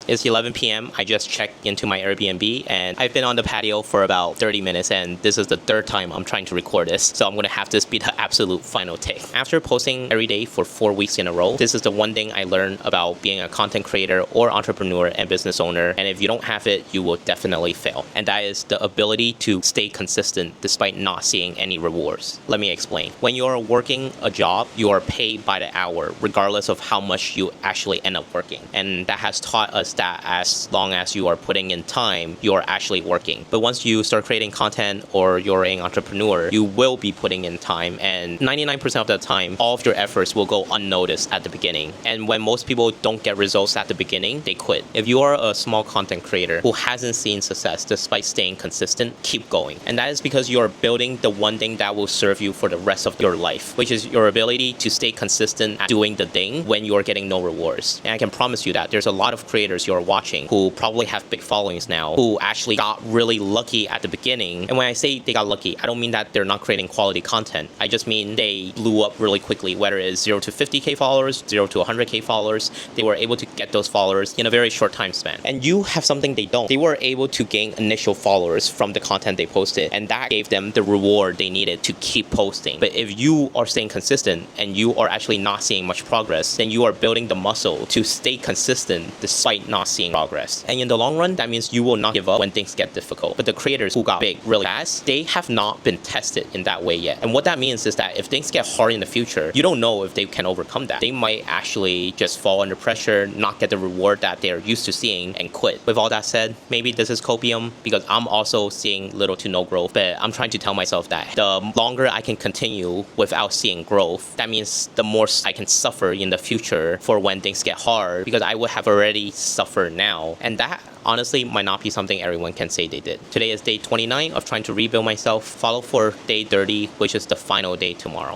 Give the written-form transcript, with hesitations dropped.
It's 11 p.m. I just checked into my Airbnb and I've been on the patio for about 30 minutes and this is the third time I'm trying to record this. So I'm going to have this be the absolute final take. After posting every day for 4 weeks in a row, this is the one thing I learned about being a content creator or entrepreneur and business owner. And if you don't have it, you will definitely fail. And that is the ability to stay consistent despite not seeing any rewards. Let me explain. When you're working a job, you are paid by the hour, regardless of how much you actually end up working. And that has taught us that as long as you are putting in time, you are actually working. But once you start creating content or you're an entrepreneur, you will be putting in time. And 99% of the time, all of your efforts will go unnoticed at the beginning. And when most people don't get results at the beginning, they quit. If you are a small content creator who hasn't seen success despite staying consistent, keep going. And that is because you're building the one thing that will serve you for the rest of your life, which is your ability to stay consistent at doing the thing when you're getting no rewards. And I can promise you that there's a lot of creators you're watching who probably have big followings now who actually got really lucky at the beginning. And when I say they got lucky, I don't mean that they're not creating quality content. I just mean they blew up really quickly, whether it's 0 to 50K followers, 0 to 100K followers. They were able to get those followers in a very short time span. And you have something they don't. They were able to gain initial followers from the content they posted, and that gave them the reward they needed to keep posting. But if you are staying consistent and you are actually not seeing much progress, then you are building the muscle to stay consistent despite not seeing progress. And in the long run, that means you will not give up when things get difficult. But the creators who got big really fast, they have not been tested in that way yet. And what that means is that if things get hard in the future, you don't know if they can overcome that. They might actually just fall under pressure, not get the reward that they're used to seeing, and quit. With all that said, maybe this is copium because I'm also seeing little to no growth, but I'm trying to tell myself that the longer I can continue without seeing growth, that means the more I can suffer in the future for when things get hard, because I would have already suffered now. And that honestly might not be something everyone can say they did. Today is day 29 of trying to rebuild myself. Follow for day 30, which is the final day tomorrow.